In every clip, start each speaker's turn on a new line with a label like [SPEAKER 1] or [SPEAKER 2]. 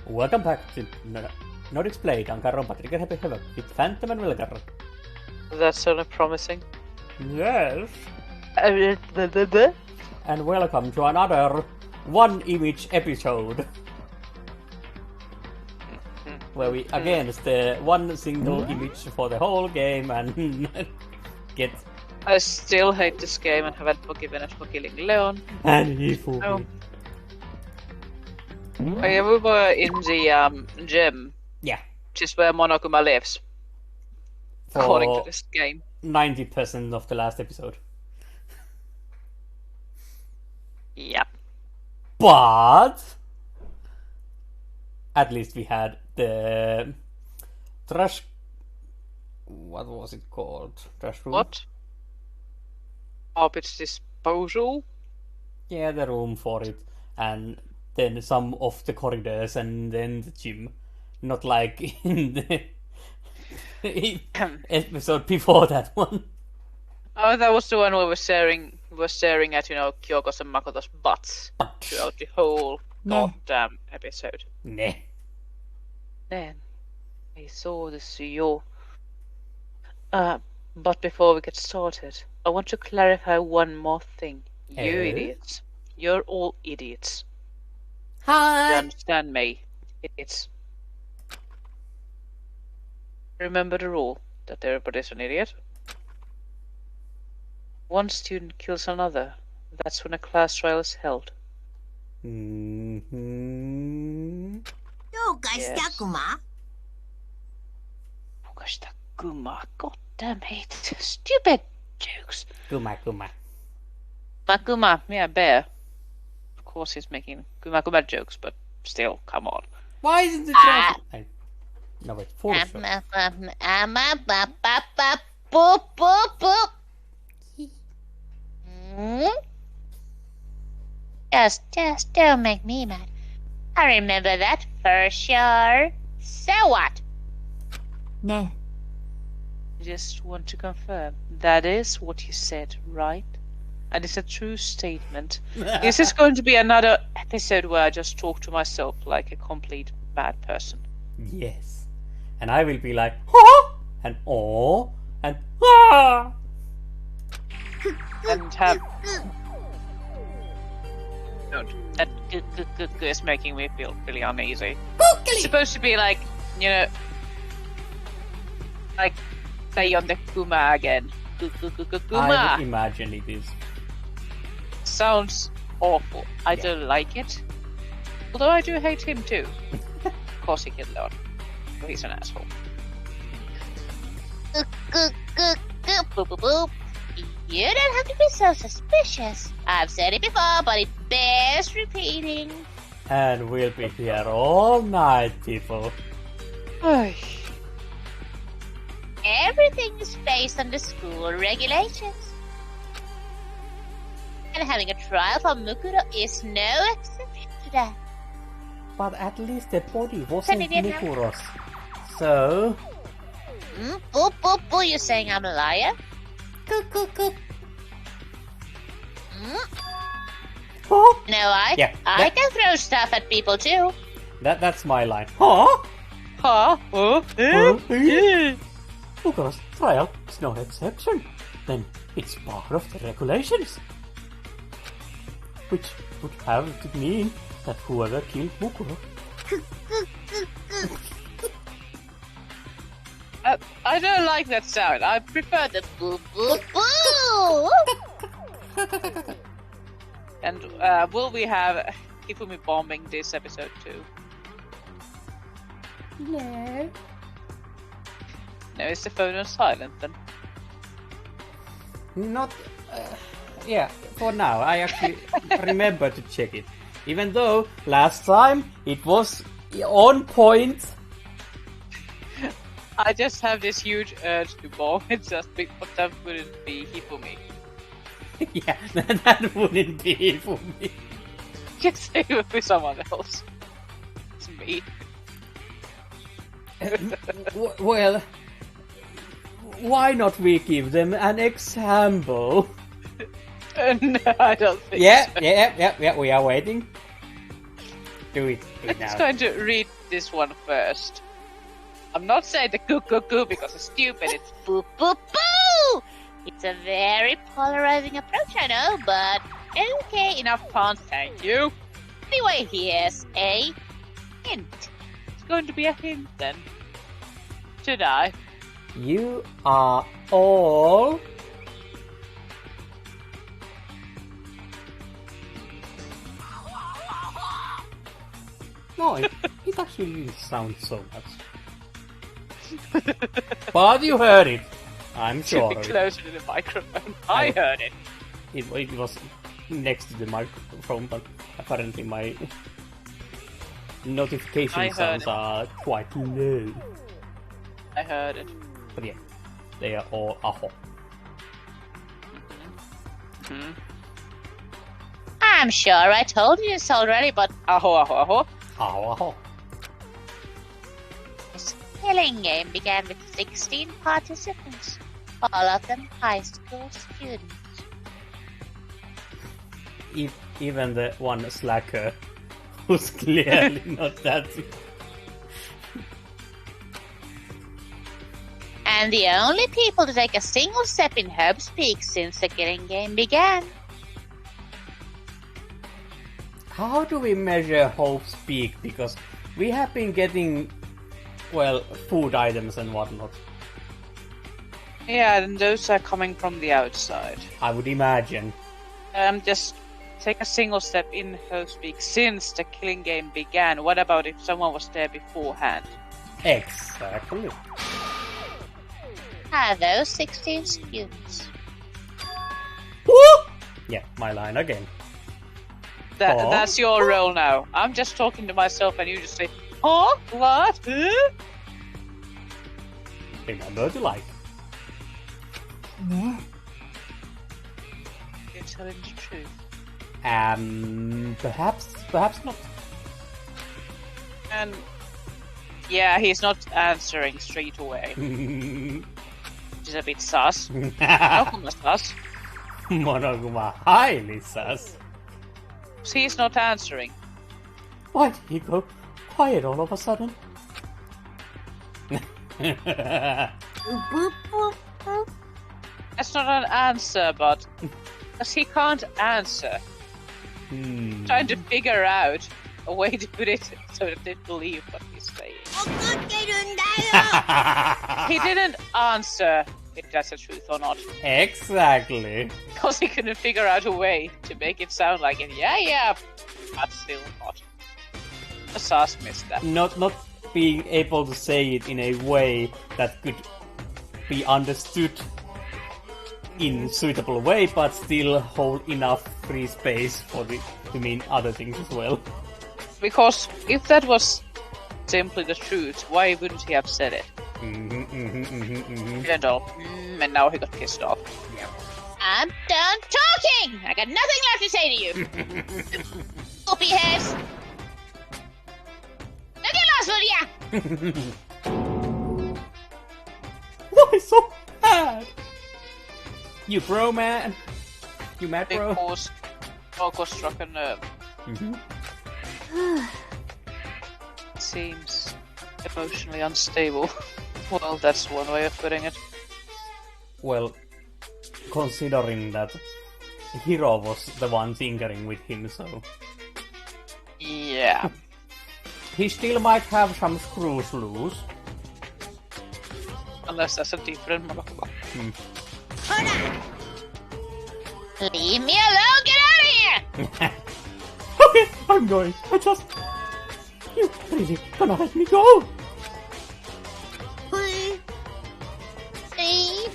[SPEAKER 1] Welcome back to Nordics Play Danganronpa Trigger Happy Havoc with Phantom and Wilgar.
[SPEAKER 2] That's certainly promising.
[SPEAKER 1] Yes. And welcome to another one image episode. Where we against the one single image for the whole game and get.
[SPEAKER 2] I still hate this game and haven't forgiven it for killing Leon.
[SPEAKER 1] And he fooled me.
[SPEAKER 2] Oh yeah, we were in the gym.
[SPEAKER 1] Yeah.
[SPEAKER 2] Which is where Monokuma lives. According to this game.
[SPEAKER 1] 90% of the last episode.
[SPEAKER 2] Yep.
[SPEAKER 1] But at least we had the trash. What was it called? Trash room?
[SPEAKER 2] What? Garbage disposal?
[SPEAKER 1] Yeah, the room for it. And then some of the corridors and then the gym. Not like in the episode before that one.
[SPEAKER 2] Oh, that was the one where we're staring at, Kyoko's and Makoto's butts throughout the whole goddamn episode.
[SPEAKER 1] Nah.
[SPEAKER 2] Then I saw the CEO. But before we get started, I want to clarify one more thing. You idiots. You're all idiots.
[SPEAKER 1] Hi!
[SPEAKER 2] You understand me? Idiots. Remember the rule that everybody's an idiot? One student kills another. That's when a class trial is held.
[SPEAKER 1] Mm-hmm.
[SPEAKER 2] Kuma. God damn it. Stupid jokes.
[SPEAKER 1] Kuma.
[SPEAKER 2] Kuma, yeah, bear. Of course he's making Kuma jokes, but still, come on.
[SPEAKER 1] Why isn't it No, wait, force.
[SPEAKER 3] Just don't make me mad. I remember that for sure. So what?
[SPEAKER 2] No. I just want to confirm. That is what you said, right? And it's a true statement. This is going to be another episode where I just talk to myself like a complete bad person.
[SPEAKER 1] Yes. And I will be like, huh? And oh, and ah!
[SPEAKER 2] And have... That is making me feel really uneasy. It's supposed to be like, like say on the Kuma again. Kuma.
[SPEAKER 1] I would imagine it is.
[SPEAKER 2] Sounds awful. I don't like it. Although I do hate him too. Of course he killed Leon. He's an asshole.
[SPEAKER 3] You don't have to be so suspicious. I've said it before, but it bears repeating.
[SPEAKER 1] And we'll be here all night, people.
[SPEAKER 3] Everything is based on the school regulations. And having a trial for Mukuro is no exception to that.
[SPEAKER 1] But at least the body wasn't Mukuro's. So...
[SPEAKER 3] Boo, you're saying I'm a liar?
[SPEAKER 1] Huh?
[SPEAKER 3] No, I can throw stuff at people too.
[SPEAKER 1] That's my line. Huh?
[SPEAKER 2] Huh?
[SPEAKER 1] Mukuro's trial is no exception. Then it's part of the regulations. Which would have to mean that whoever killed Mukuro...
[SPEAKER 2] I don't like that sound. I prefer the boo. And will we have Hifumi bombing this episode too?
[SPEAKER 3] No.
[SPEAKER 2] No, is the phone on silent then?
[SPEAKER 1] Not... yeah, for now. I actually remember to check it. Even though last time it was on point.
[SPEAKER 2] I just have this huge urge to bomb it just because that wouldn't be Hifumi.
[SPEAKER 1] Yeah, that wouldn't be Hifumi.
[SPEAKER 2] Just it would be someone else. It's me.
[SPEAKER 1] Well, why not we give them an example?
[SPEAKER 2] No, I don't think so.
[SPEAKER 1] Yeah, we are waiting. Do it
[SPEAKER 2] I'm
[SPEAKER 1] now.
[SPEAKER 2] just going to read this one first. I'm not saying the goo because it's stupid. It's
[SPEAKER 3] Boo boo boo! It's a very polarizing approach, I know, but okay, enough puns, thank you. Anyway, here's a hint.
[SPEAKER 2] it's going to be a hint then. Should I?
[SPEAKER 1] You are all... No, it actually didn't sound so much. But you heard it. I'm
[SPEAKER 2] Should
[SPEAKER 1] sure.
[SPEAKER 2] be closer to the microphone. I heard it.
[SPEAKER 1] It was next to the microphone, but apparently my notification
[SPEAKER 2] I heard
[SPEAKER 1] sounds
[SPEAKER 2] it.
[SPEAKER 1] are quite low.
[SPEAKER 2] I heard it.
[SPEAKER 1] But yeah, they are all aho.
[SPEAKER 3] I'm sure I told you this already, but
[SPEAKER 2] Aho, aho, aho.
[SPEAKER 1] Aho aho.
[SPEAKER 3] this killing game began with 16 participants, all of them high school students.
[SPEAKER 1] Even the one slacker who's clearly not that.
[SPEAKER 3] And the only people to take a single step in Herb's Peak since the killing game began.
[SPEAKER 1] How do we measure Hope's Peak? Because we have been getting, well, food items and whatnot.
[SPEAKER 2] Yeah, and those are coming from the outside.
[SPEAKER 1] I would imagine.
[SPEAKER 2] Just take a single step in Hostpeak since the killing game began. What about if someone was there beforehand?
[SPEAKER 1] Exactly.
[SPEAKER 3] Are those 16 students?
[SPEAKER 1] Woo! Yeah, my line again. Oh.
[SPEAKER 2] That's your role now. I'm just talking to myself and you just say, oh, what? Huh?
[SPEAKER 1] Remember to like.
[SPEAKER 3] Yeah.
[SPEAKER 2] You're telling the truth.
[SPEAKER 1] Perhaps not.
[SPEAKER 2] And yeah, he's not answering straight away. Which is a bit sus. Monokuma sus.
[SPEAKER 1] Monokuma highly sus.
[SPEAKER 2] He's not answering.
[SPEAKER 1] Why did he go quiet all of a sudden?
[SPEAKER 2] That's not an answer, but because he can't answer. Trying to figure out a way to put it so that they believe what he's saying. He didn't answer if that's the truth or not.
[SPEAKER 1] Exactly.
[SPEAKER 2] Because he couldn't figure out a way to make it sound like it. Yeah, but still not. The sauce missed that.
[SPEAKER 1] Not being able to say it in a way that could be understood in suitable way, but still hold enough free space for the to mean other things as well.
[SPEAKER 2] Because if that was simply the truth, why wouldn't he have said it? And all. And now he got pissed off.
[SPEAKER 1] Yeah.
[SPEAKER 3] I'm done talking! I got nothing left to say to you! Poopy heads! Look at lost with ya!
[SPEAKER 1] Why so bad? You bro man? You mad bro?
[SPEAKER 2] Because Coco struck a nerve. Seems emotionally unstable. Well, that's one way of putting it.
[SPEAKER 1] Well, considering that Hiro was the one tinkering with him, so...
[SPEAKER 2] Yeah.
[SPEAKER 1] He still might have some screws loose.
[SPEAKER 2] Unless that's a different Monokuma.
[SPEAKER 3] Leave me alone! Get out of here!
[SPEAKER 1] Okay, I'm going. You really gonna let me go?
[SPEAKER 3] See?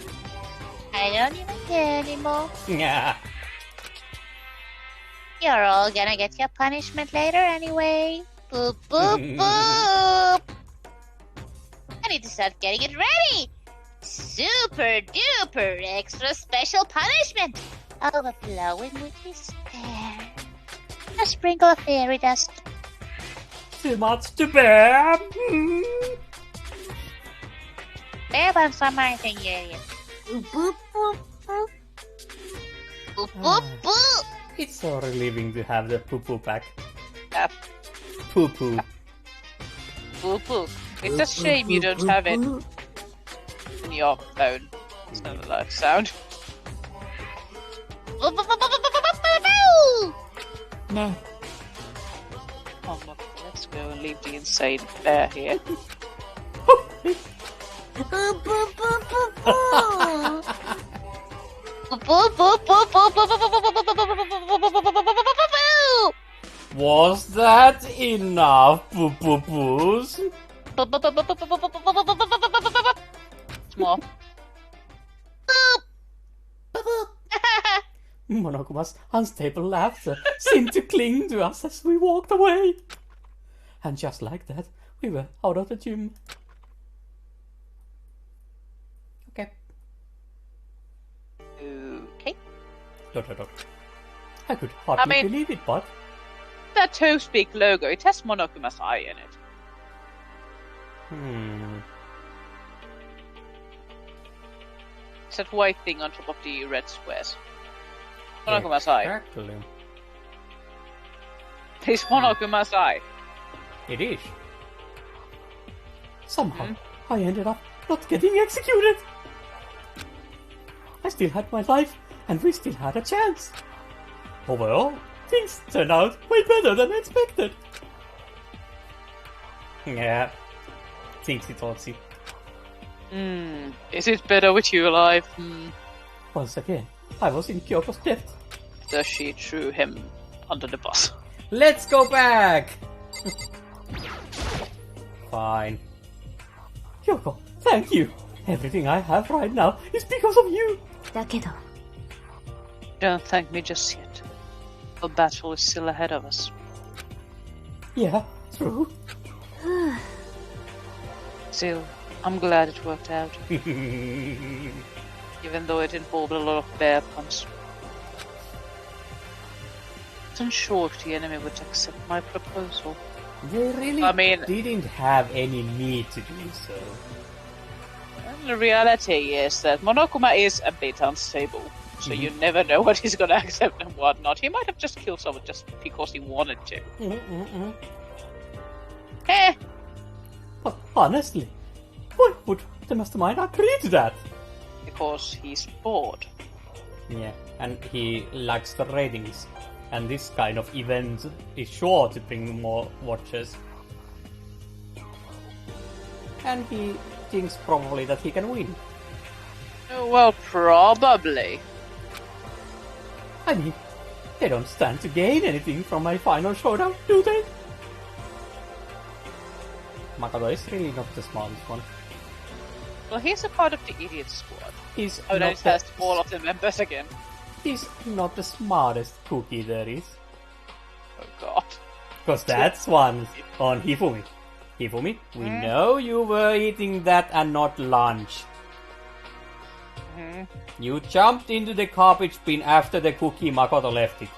[SPEAKER 3] I don't even care anymore.
[SPEAKER 1] Yeah.
[SPEAKER 3] You're all gonna get your punishment later anyway. Boop, boop, boop! I need to start getting it ready! Super duper extra special punishment! Overflowing with despair. A sprinkle of fairy dust.
[SPEAKER 1] Too much to bear.
[SPEAKER 3] Bear buns are my thing, yeah. Boop, boop, boop, boop. Boop, boop, boop.
[SPEAKER 1] It's so relieving to have the poo-poo back.
[SPEAKER 2] Yep.
[SPEAKER 1] Poo poo.
[SPEAKER 2] Poo poo. It's a shame you don't have it in your phone. It's not a live sound.
[SPEAKER 3] Ne.
[SPEAKER 2] Oh, look, let's go and leave the insane bear here.
[SPEAKER 1] Was that enough, poo poo poos?
[SPEAKER 2] More.
[SPEAKER 1] Monokuma's unstable laughter seemed to cling to us as we walked away. And just like that, we were out of the gym. Okay.
[SPEAKER 2] Okay.
[SPEAKER 1] Dot. I could hardly believe it, but...
[SPEAKER 2] That Toastbeak logo, it has Monokuma's eye in it. It's that white thing on top of the red squares. Monokuma's eye.
[SPEAKER 1] Exactly.
[SPEAKER 2] It's Monokuma's eye.
[SPEAKER 1] It is. Somehow, I ended up not getting executed. I still had my life, and we still had a chance. Overall, things turned out way better than expected. Yeah, thingsy-totsy.
[SPEAKER 2] Is it better with you alive?
[SPEAKER 1] Once again, I was in Kyoko's debt.
[SPEAKER 2] So she threw him under the bus.
[SPEAKER 1] Let's go back! Fine. Kyoko, thank you. Everything I have right now is because of you.
[SPEAKER 3] だけど
[SPEAKER 2] Don't thank me just yet. The battle is still ahead of us.
[SPEAKER 1] Yeah, true.
[SPEAKER 2] Still, I'm glad it worked out. Even though it involved a lot of bear puns. Wasn't sure if the enemy would accept my proposal.
[SPEAKER 1] They really didn't have any need to do so.
[SPEAKER 2] And the reality is that Monokuma is a bit unstable. So you never know what he's gonna accept and what not. He might have just killed someone just because he wanted to.
[SPEAKER 1] But honestly, why would the mastermind agree to that?
[SPEAKER 2] Because he's bored.
[SPEAKER 1] Yeah, and he lacks the ratings. And this kind of event is sure to bring more watchers. And he thinks probably that he can win.
[SPEAKER 2] Well, probably.
[SPEAKER 1] I mean, they don't stand to gain anything from my final showdown, do they? Makoto is really not the smartest one.
[SPEAKER 2] Well, he's a part of the idiot squad.
[SPEAKER 1] He's
[SPEAKER 2] Oh,
[SPEAKER 1] not
[SPEAKER 2] that has all of the members again.
[SPEAKER 1] He's not the smartest cookie there is.
[SPEAKER 2] Oh god.
[SPEAKER 1] Because that's one on Hifumi. Hifumi, we know you were eating that and not lunch. You jumped into the garbage bin after the cookie Makoto left it.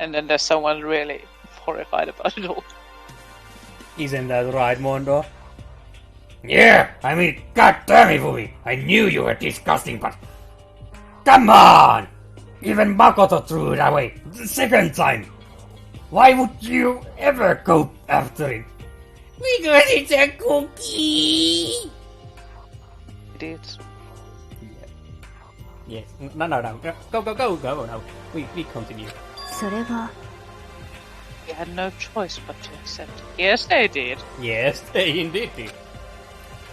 [SPEAKER 2] And then there's someone really horrified about it all.
[SPEAKER 1] Isn't that right, Mondo? Yeah, I mean, goddamn Hifumi, I knew you were disgusting, but... Come on! Even Makoto threw it away the second time. Why would you ever go after it? Because it's a cookie!
[SPEAKER 2] Idiots.
[SPEAKER 1] Yes. No. Go now. We continue.
[SPEAKER 3] それは
[SPEAKER 2] They had no choice but to accept it. Yes, they did.
[SPEAKER 1] Yes, they indeed did.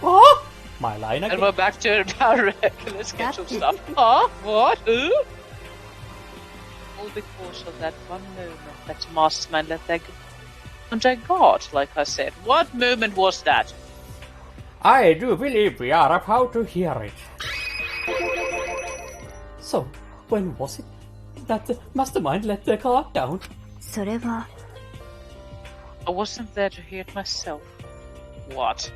[SPEAKER 1] Oh! My line
[SPEAKER 2] And
[SPEAKER 1] again.
[SPEAKER 2] we're back to our regular scheduled stuff. Huh? What? Who? All because of that one moment that Mastermind let their go. And I got, like I said. What moment was that?
[SPEAKER 1] I do believe we are about to hear it. So, when was it that the Mastermind let their guard down?
[SPEAKER 3] それは
[SPEAKER 2] I wasn't there to hear it myself. What?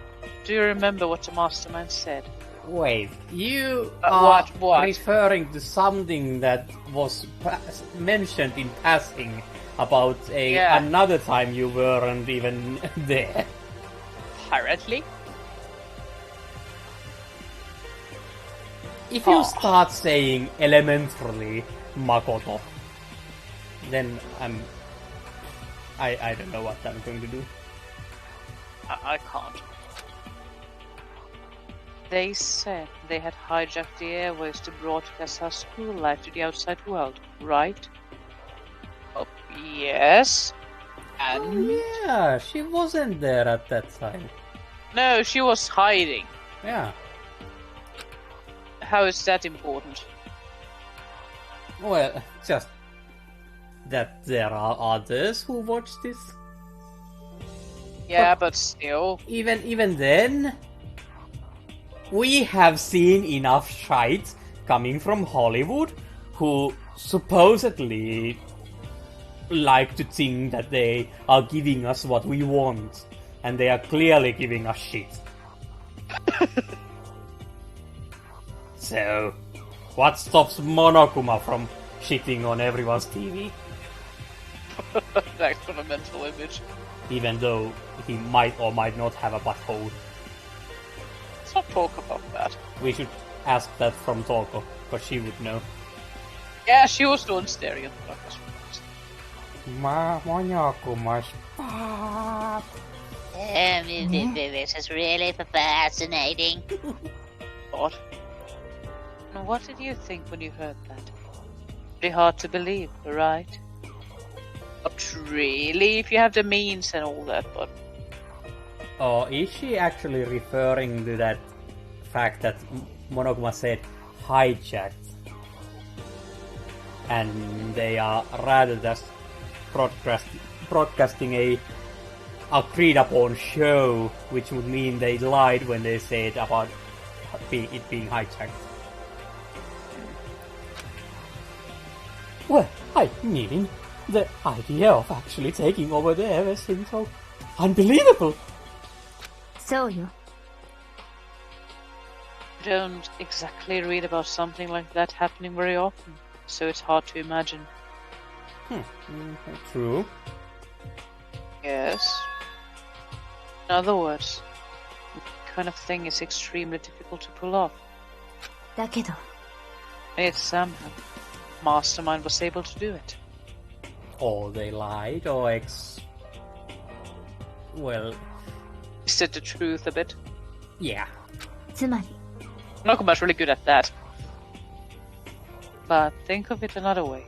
[SPEAKER 2] Do you remember what the Mastermind said?
[SPEAKER 1] Wait, you are
[SPEAKER 2] what?
[SPEAKER 1] referring to something that was mentioned in passing about another time you weren't even there.
[SPEAKER 2] Apparently.
[SPEAKER 1] If you start saying elementally Makoto, then I'm I don't know what I'm going to do.
[SPEAKER 2] I can't. They said they had hijacked the airways to broadcast our school life to the outside world, right? Oh, yes. And
[SPEAKER 1] Oh, yeah, she wasn't there at that time.
[SPEAKER 2] no, she was hiding.
[SPEAKER 1] Yeah.
[SPEAKER 2] How is that important?
[SPEAKER 1] Well, just that there are others who watch this.
[SPEAKER 2] Yeah, but still.
[SPEAKER 1] Even then, we have seen enough shite coming from Hollywood who supposedly like to think that they are giving us what we want, and they are clearly giving us shit. So, what stops Monokuma from shitting on everyone's TV?
[SPEAKER 2] Back from a mental image.
[SPEAKER 1] Even though he might or might not have a butthole.
[SPEAKER 2] Let's not talk about that.
[SPEAKER 1] We should ask that from Toko, because she would know.
[SPEAKER 2] Yeah, she was the one staring at the darkness.
[SPEAKER 1] Monokuma's
[SPEAKER 3] This is really fascinating.
[SPEAKER 2] What? And what did you think when you heard that? Pretty hard to believe, right? Not really, if you have the means and all that, but...
[SPEAKER 1] Oh, is she actually referring to that fact that Monokuma said hijacked? And they are rather just broadcasting a agreed upon show, which would mean they lied when they said about it being hijacked. Well, I mean, the idea of actually taking over the air seems so unbelievable.
[SPEAKER 4] So you.
[SPEAKER 2] You don't exactly read about something like that happening very often, so it's hard to imagine.
[SPEAKER 1] True.
[SPEAKER 2] Yes. In other words, that kind of thing is extremely difficult to pull off.
[SPEAKER 4] だけど、
[SPEAKER 2] And yet somehow, Mastermind was able to do it.
[SPEAKER 1] Or they lied, or well,
[SPEAKER 2] Is it the truth a bit?
[SPEAKER 1] yeah.
[SPEAKER 4] つまり、
[SPEAKER 2] Nokuma's really good at that. But think of it another way.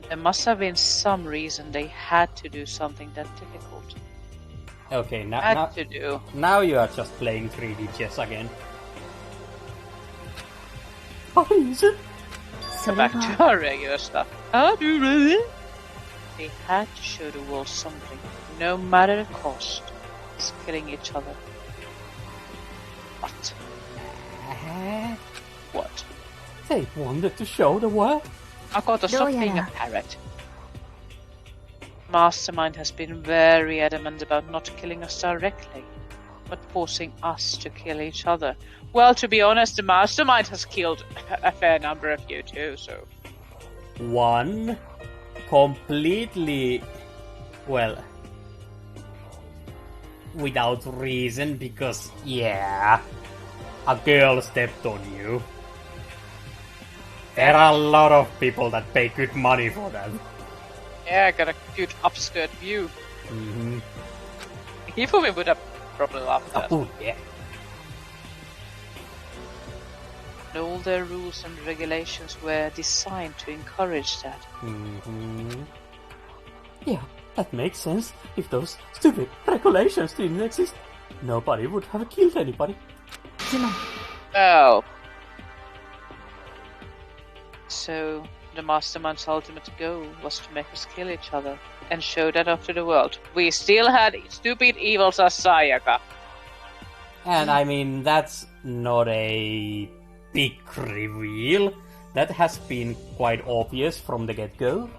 [SPEAKER 2] There must have been some reason they had to do something that difficult.
[SPEAKER 1] Okay,
[SPEAKER 2] Had to do.
[SPEAKER 1] now you are just playing 3D chess again. How is it?
[SPEAKER 4] それ
[SPEAKER 2] Back to
[SPEAKER 4] は、
[SPEAKER 2] our regular stuff. How do you really? They had to show the world something, no matter the cost. It's killing each other. What? What?
[SPEAKER 1] They wanted to show the world.
[SPEAKER 2] Makoto, stop
[SPEAKER 4] Doya.
[SPEAKER 2] being a parrot. Mastermind has been very adamant about not killing us directly, but forcing us to kill each other. Well, to be honest, the Mastermind has killed a fair number of you too, so...
[SPEAKER 1] One completely, well, without reason, because, yeah, a girl stepped on you. There are a lot of people that pay good money for that.
[SPEAKER 2] Yeah, I got a good upskirt view.
[SPEAKER 1] Mm-hmm.
[SPEAKER 2] He probably would have probably laughed at that.
[SPEAKER 1] Oh, yeah.
[SPEAKER 2] And all their rules and regulations were designed to encourage that.
[SPEAKER 1] Mm-hmm. Yeah, that makes sense. If those stupid regulations didn't exist, nobody would have killed anybody.
[SPEAKER 4] つまり、
[SPEAKER 2] Oh. So, the Mastermind's ultimate goal was to make us kill each other and show that off to the world. We still had stupid evils as Sayaka.
[SPEAKER 1] And I mean, that's not a big reveal. That has been quite obvious from the get-go.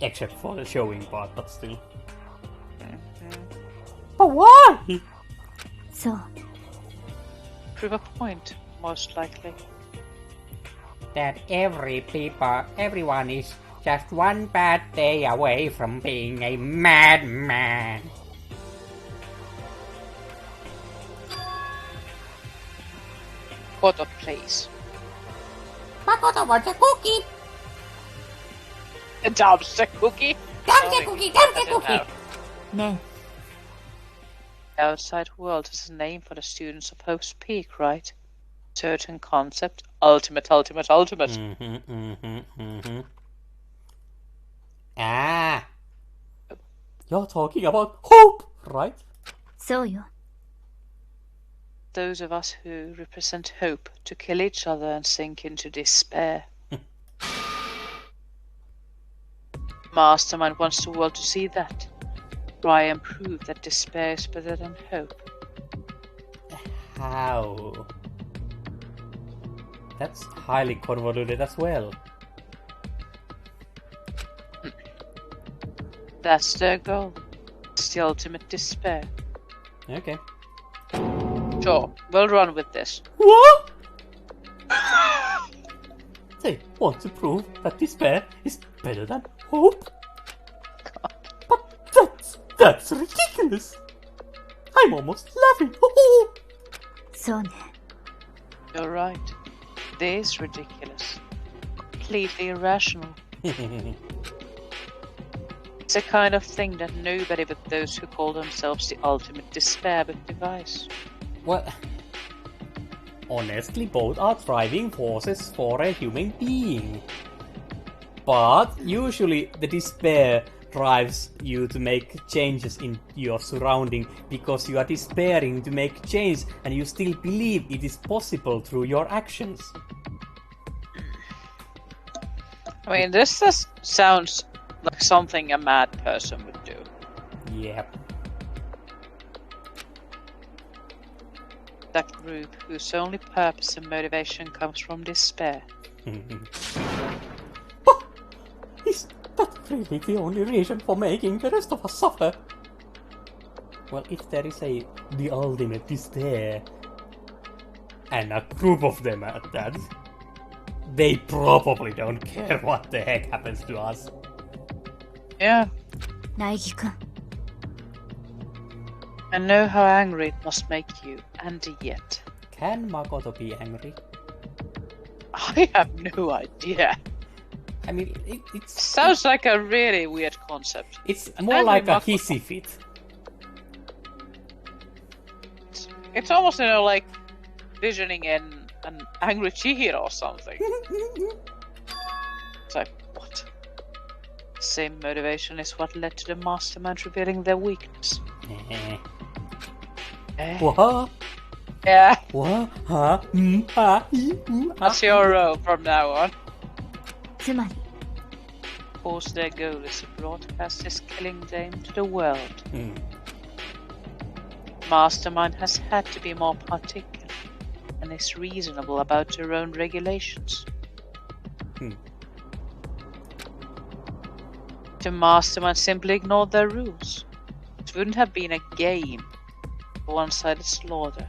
[SPEAKER 1] Except for the showing part, but still. But why?
[SPEAKER 4] そう。
[SPEAKER 2] Prove a point, most likely.
[SPEAKER 1] That everyone is just one bad day away from being a madman.
[SPEAKER 2] What a place.
[SPEAKER 1] Makoto wants a cookie.
[SPEAKER 2] A dumpster cookie?
[SPEAKER 4] ね
[SPEAKER 2] The outside world is a name for the students of Hope's Peak, right? Certain concept, ultimate.
[SPEAKER 1] Ah! You're talking about hope, right?
[SPEAKER 4] そうよ
[SPEAKER 2] Those of us who represent hope to kill each other and sink into despair. Mastermind wants the world to see that. Try and prove that despair is better than hope.
[SPEAKER 1] How? That's highly convoluted as well.
[SPEAKER 2] That's their goal. It's the ultimate despair.
[SPEAKER 1] Okay.
[SPEAKER 2] Sure, we'll run with this.
[SPEAKER 1] What? They want to prove that despair is better than hope? But that's ridiculous! I'm almost laughing!
[SPEAKER 4] そうね
[SPEAKER 2] You're right. It is ridiculous. Completely irrational. It's the kind of thing that nobody but those who call themselves the ultimate despair would devise.
[SPEAKER 1] Well, honestly, both are driving forces for a human being. But usually the despair drives you to make changes in your surrounding because you are despairing to make change and you still believe it is possible through your actions.
[SPEAKER 2] I mean, this just sounds like something a mad person would do.
[SPEAKER 1] Yeah.
[SPEAKER 2] That group whose only purpose and motivation comes from despair.
[SPEAKER 1] Is that really the only reason for making the rest of us suffer? Well, if there is the ultimate despair, and a group of them at that, they probably don't care what the heck happens to us.
[SPEAKER 2] Yeah,
[SPEAKER 4] 苗木くん
[SPEAKER 2] I know how angry it must make you, and yet.
[SPEAKER 1] Can Makoto be angry?
[SPEAKER 2] I have no idea.
[SPEAKER 1] I mean, it's
[SPEAKER 2] Sounds like a really weird concept.
[SPEAKER 1] it's
[SPEAKER 2] An
[SPEAKER 1] more
[SPEAKER 2] angry
[SPEAKER 1] like a
[SPEAKER 2] Makoto.
[SPEAKER 1] hissy fit.
[SPEAKER 2] It's almost, like visioning in an angry Chihiro or something. It's like, what? Same motivation is what led to the mastermind revealing their weakness. Eh?
[SPEAKER 1] What?
[SPEAKER 2] Yeah,
[SPEAKER 1] What? Huh?
[SPEAKER 2] that's your role from now on.
[SPEAKER 4] つまり
[SPEAKER 2] Of course, their goal is to broadcast this killing game to the world. Mastermind has had to be more particular and is reasonable about their own regulations. The Mastermind simply ignored their rules. It wouldn't have been a game, one-sided slaughter.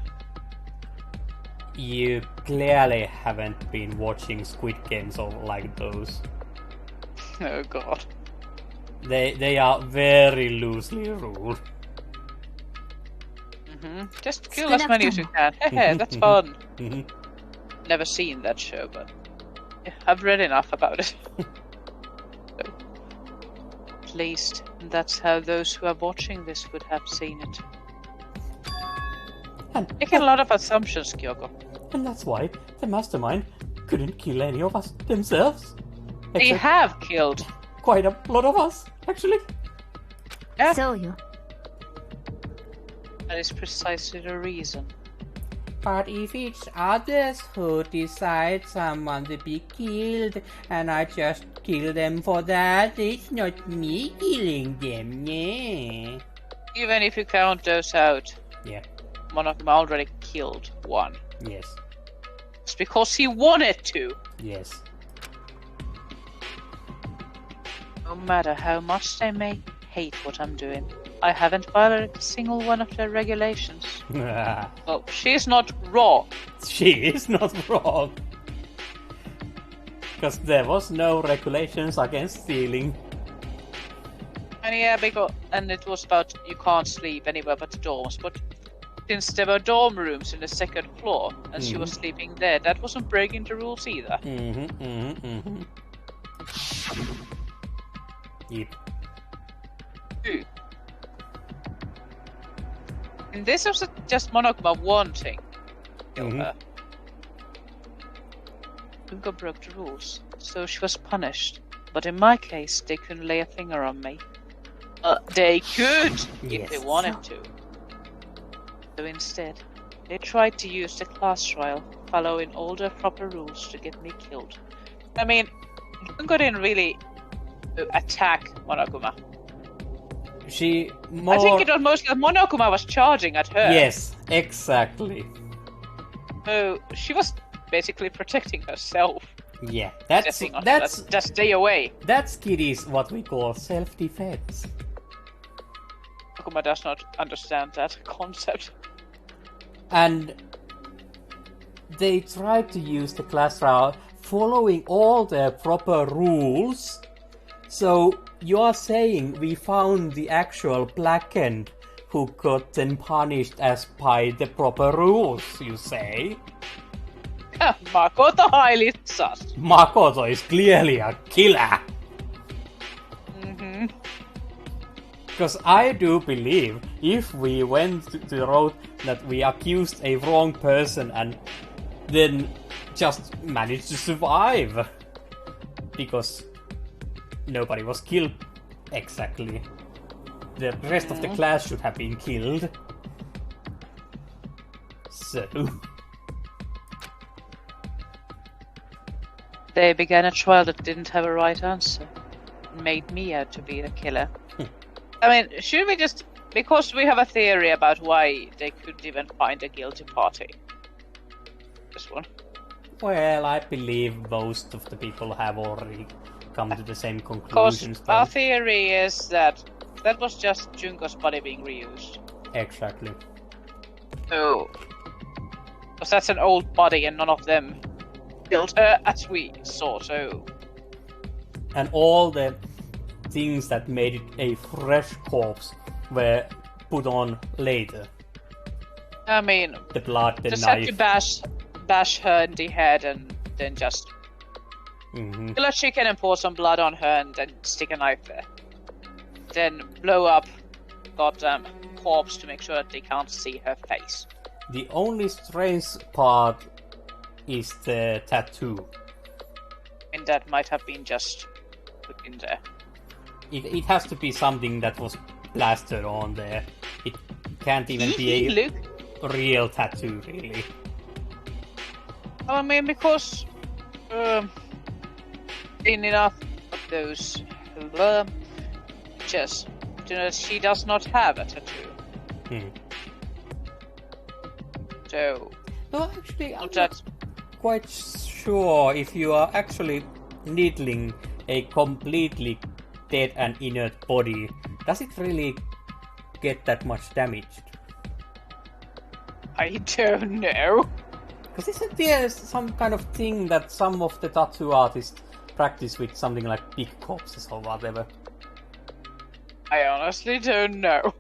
[SPEAKER 1] You clearly haven't been watching Squid Games or like those.
[SPEAKER 2] Oh god.
[SPEAKER 1] They are very loosely ruled.
[SPEAKER 2] Just kill as many as you can. Hehe, that's fun.
[SPEAKER 1] Mhm.
[SPEAKER 2] Never seen that show, but yeah, I've read enough about it. So, at least that's how those who are watching this would have seen it. Making a lot of assumptions, Kyoko.
[SPEAKER 1] And that's why the mastermind couldn't kill any of us themselves.
[SPEAKER 2] They
[SPEAKER 1] Except
[SPEAKER 2] have killed.
[SPEAKER 1] quite a lot of us, actually.
[SPEAKER 2] Yeah,
[SPEAKER 4] そうよ
[SPEAKER 2] that is precisely the reason.
[SPEAKER 1] But if it's others who decide someone to be killed, and I just kill them for that, it's not me killing them, yeah.
[SPEAKER 2] Even if you count those out,
[SPEAKER 1] Yeah,
[SPEAKER 2] one of them already killed one.
[SPEAKER 1] yes,
[SPEAKER 2] It's because he wanted to.
[SPEAKER 1] yes.
[SPEAKER 2] No matter how much they may hate what I'm doing, I haven't violated a single one of their regulations. Oh, she's not wrong.
[SPEAKER 1] She is not wrong. Because there was no regulations against stealing.
[SPEAKER 2] And yeah, and it was about you can't sleep anywhere but the dorms, but since there were dorm rooms in the second floor and she was sleeping there, that wasn't breaking the rules either.
[SPEAKER 1] Yep.
[SPEAKER 2] And this was just Monokuma wanting to kill her. Junko broke the rules, so she was punished. But in my case, they couldn't lay a finger on me. They could, if they wanted to. So instead, they tried to use the class trial, following all the proper rules to get me killed. I mean, Junko didn't really attack Monokuma. I think it was mostly that Monokuma was charging at her.
[SPEAKER 1] Yes, exactly.
[SPEAKER 2] So she was basically protecting herself.
[SPEAKER 1] Yeah, that's
[SPEAKER 2] just stay away.
[SPEAKER 1] That kid is what we call self-defense.
[SPEAKER 2] Monokuma does not understand that concept.
[SPEAKER 1] And they tried to use the class trial following all the proper rules. So you are saying we found the actual blackened who got then punished as by the proper rules, you say?
[SPEAKER 2] Makoto highly sus.
[SPEAKER 1] Makoto is clearly a killer. Because I do believe if we went to the road that we accused a wrong person and then just managed to survive. Because nobody was killed exactly. The rest of the class should have been killed. So...
[SPEAKER 2] They began a trial that didn't have a right answer. Made me out to be the killer. I mean, should we just... Because we have a theory about why they couldn't even find a guilty party. This one.
[SPEAKER 1] Well, I believe most of the people have already come to the same
[SPEAKER 2] Because
[SPEAKER 1] conclusions.
[SPEAKER 2] our theory is that that was just Junko's body being reused.
[SPEAKER 1] Exactly.
[SPEAKER 2] So... Because that's an old body and none of them killed her as we saw, so...
[SPEAKER 1] And all the things that made it a fresh corpse were put on later.
[SPEAKER 2] I mean...
[SPEAKER 1] The blood, the
[SPEAKER 2] just
[SPEAKER 1] knife.
[SPEAKER 2] had to bash her in the head and then just... kill a chicken and pour some blood on her and then stick a knife there. Then blow up goddamn corpse to make sure that they can't see her face.
[SPEAKER 1] The only strange part is the tattoo.
[SPEAKER 2] And that might have been just put in there.
[SPEAKER 1] It has to be something that was plastered on there. It can't even be a real tattoo, really.
[SPEAKER 2] I mean, because in enough of those pictures, you know, she does not have a tattoo. So,
[SPEAKER 1] No, actually, I'm
[SPEAKER 2] that
[SPEAKER 1] quite sure if you are actually needling a completely dead and inert body, does it really get that much damaged?
[SPEAKER 2] I don't know.
[SPEAKER 1] Because isn't there some kind of thing that some of the tattoo artists practice with something like big corpses or whatever?
[SPEAKER 2] I honestly don't know.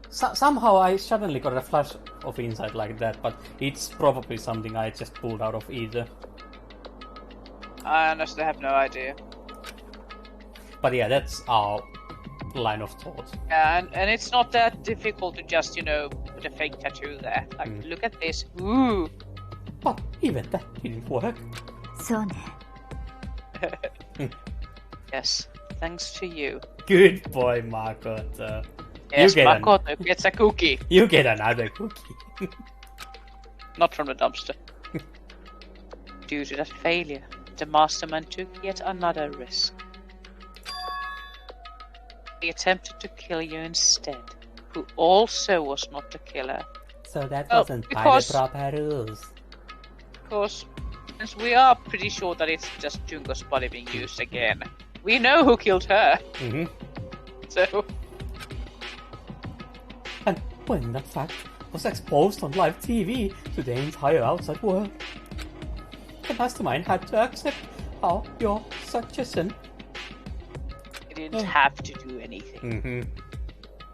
[SPEAKER 1] Somehow I suddenly got a flash of insight like that, but it's probably something I just pulled out of either.
[SPEAKER 2] I honestly have no idea.
[SPEAKER 1] But yeah, that's our line of thought.
[SPEAKER 2] Yeah, and it's not that difficult to just, you know, put a fake tattoo there. Like, look at this. Ooh.
[SPEAKER 1] But even that didn't work.
[SPEAKER 4] そうね。
[SPEAKER 2] Yes, thanks to you.
[SPEAKER 1] Good boy, Makoto.
[SPEAKER 2] Yes,
[SPEAKER 1] You get
[SPEAKER 2] Makoto gets a cookie.
[SPEAKER 1] You get another cookie.
[SPEAKER 2] Not from the dumpster. Due to that failure, the mastermind took yet another risk. He attempted to kill you instead, who also was not the killer.
[SPEAKER 1] So that
[SPEAKER 2] Oh,
[SPEAKER 1] wasn't by
[SPEAKER 2] because-
[SPEAKER 1] the proper rules.
[SPEAKER 2] Because, since we are pretty sure that it's just Junko's body being used again, we know who killed her. So,
[SPEAKER 1] And when that fact was exposed on live TV to the entire outside world, the mastermind had to accept your suggestion.
[SPEAKER 2] he didn't have to do anything.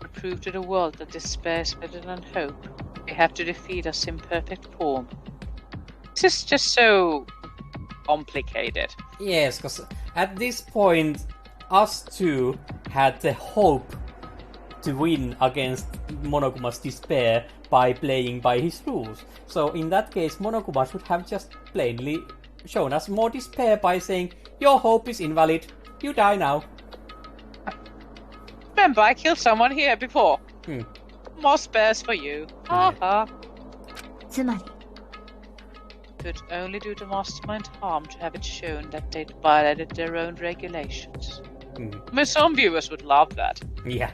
[SPEAKER 2] To prove to the world that despair is better than hope, they have to defeat us in perfect form. This is just so complicated.
[SPEAKER 1] Yes, because at this point, us two had the hope to win against Monokuma's despair by playing by his rules. So in that case, Monokuma should have just plainly shown us more despair by saying, your hope is invalid, you die now.
[SPEAKER 2] Remember, I killed someone here before.
[SPEAKER 1] Hmm.
[SPEAKER 2] More spares for you. Ha.
[SPEAKER 4] つまり
[SPEAKER 2] Could only do the mastermind harm to have it shown that they'd violated their own regulations.
[SPEAKER 1] Hmm.
[SPEAKER 2] I mean, some viewers would love that.
[SPEAKER 1] Yeah,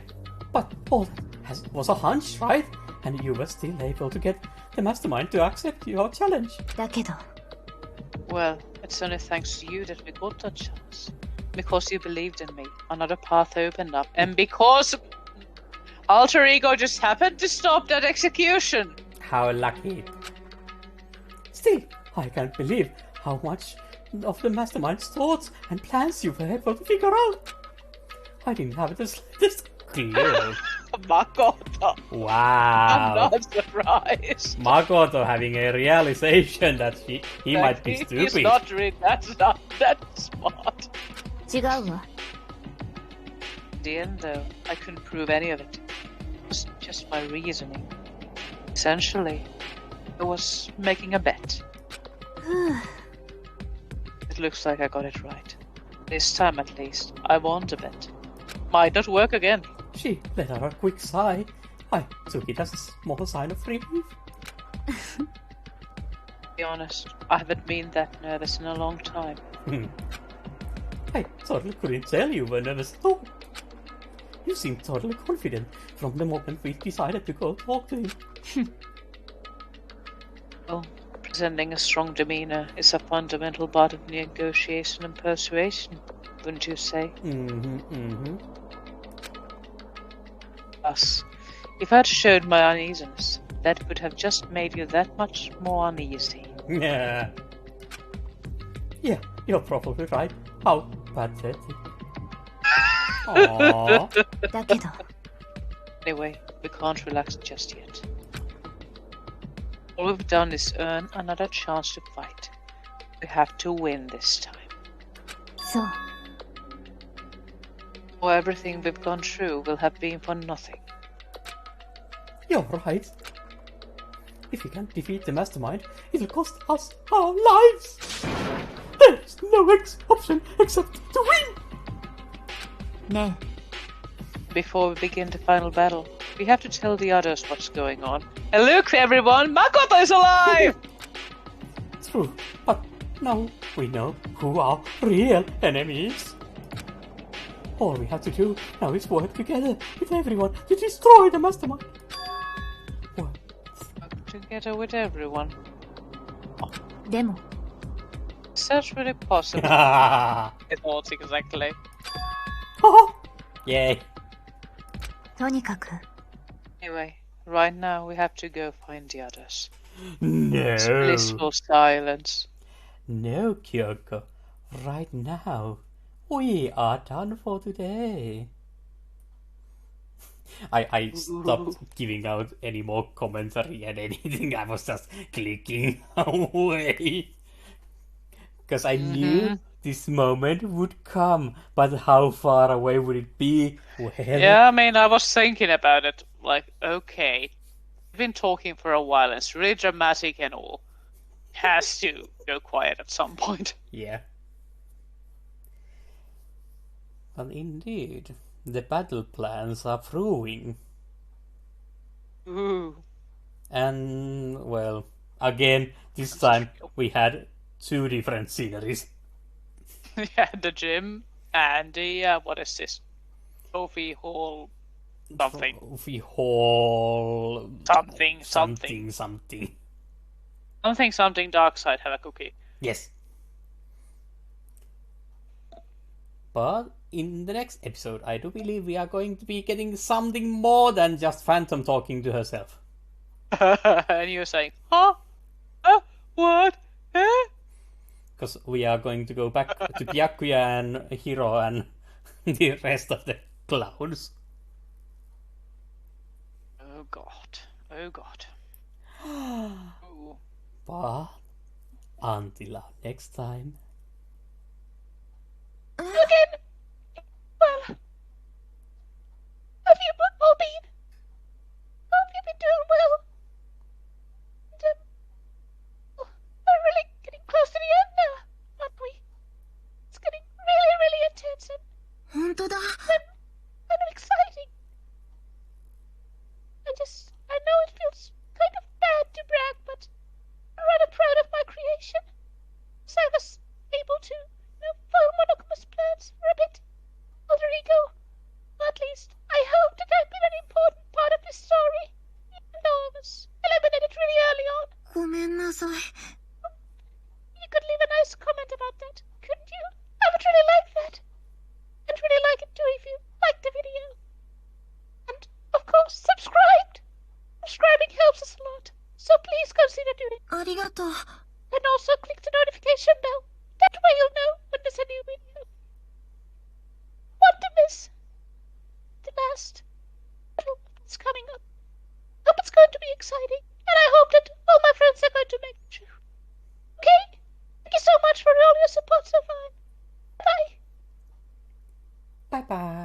[SPEAKER 1] but all that was a hunch, right? And you were still able to get the mastermind to accept your challenge.
[SPEAKER 4] だけど
[SPEAKER 2] Well, it's only thanks to you that we got that chance. Because you believed in me, another path opened up, and because Alter Ego just happened to stop that execution.
[SPEAKER 1] How lucky. Still, I can't believe how much of the mastermind's thoughts and plans you were able to figure out. I didn't have the slightest clue.
[SPEAKER 2] Makoto. I'm
[SPEAKER 1] Wow.
[SPEAKER 2] not surprised.
[SPEAKER 1] Makoto having a realization that he might be stupid.
[SPEAKER 2] He's not that's not that smart.
[SPEAKER 4] 違うわ
[SPEAKER 2] In the end, though, I couldn't prove any of it. It was just my reasoning. Essentially, I was making a bet. It looks like I got it right. This time, at least, I won the bet. Might not work again.
[SPEAKER 1] She let out a quick sigh. I took it as a small sign of relief.
[SPEAKER 2] To be honest, I haven't been that nervous in a long time.
[SPEAKER 1] I totally couldn't tell you were nervous at all. You seemed totally confident from the moment we decided to go talk to him.
[SPEAKER 2] Well, presenting a strong demeanor is a fundamental part of negotiation and persuasion, wouldn't you say? Plus, if I'd showed my uneasiness, that would have just made you that much more uneasy.
[SPEAKER 1] Yeah. Yeah, you're probably right. How pathetic. Aww.
[SPEAKER 4] だけど
[SPEAKER 2] Anyway, we can't relax just yet. All we've done is earn another chance to fight. We have to win this time.
[SPEAKER 4] そう
[SPEAKER 2] Or everything we've gone through will have been for nothing.
[SPEAKER 1] You're right. If we can't defeat the mastermind, it'll cost us our lives. There's no option except to win.
[SPEAKER 4] ね
[SPEAKER 2] Before we begin the final battle, we have to tell the others what's going on. And look, everyone, Makoto is alive!
[SPEAKER 1] True, but now we know who our real enemies. All we have to do now is work together with everyone to destroy the mastermind. What?
[SPEAKER 2] Together with everyone.
[SPEAKER 4] でも
[SPEAKER 2] Is that really possible? It won't exactly.
[SPEAKER 1] Yay.
[SPEAKER 4] とにかく
[SPEAKER 2] Anyway, right now we have to go find the others.
[SPEAKER 1] No.
[SPEAKER 2] Blissful silence.
[SPEAKER 1] No, Kyoko. Right now, we are done for today. I stopped giving out any more commentary and anything. I was just clicking away. Because I knew this moment would come, but how far away would it be? Well,
[SPEAKER 2] Yeah, I mean, I was thinking about it. Like, okay, we've been talking for a while, and it's really dramatic and all. Has to go quiet at some point.
[SPEAKER 1] yeah. But indeed, the battle plans are brewing.
[SPEAKER 2] Ooh.
[SPEAKER 1] And, well, again, this time we had two different sceneries.
[SPEAKER 2] Yeah, the gym and the, what is this? Trophy hall something.
[SPEAKER 1] Trophy hall.
[SPEAKER 2] Something. Something dark side have a cookie.
[SPEAKER 1] Yes. But in the next episode, I do believe we are going to be getting something more than just Phantom talking to herself.
[SPEAKER 2] And you're saying, huh? What?
[SPEAKER 1] Because we are going to go back to Byakuya and Hiro and the rest of the clowns.
[SPEAKER 2] Oh god. Ooh.
[SPEAKER 1] But until our next time.
[SPEAKER 3] Again. Well, have you all been And also click the notification bell. That way you'll know when there's a new video. Want to miss the last little that's coming up. Hope it's going to be exciting, and I hope that all my friends are going to make it true. Okay? Thank you so much for all your support so far. Bye.
[SPEAKER 1] Bye bye.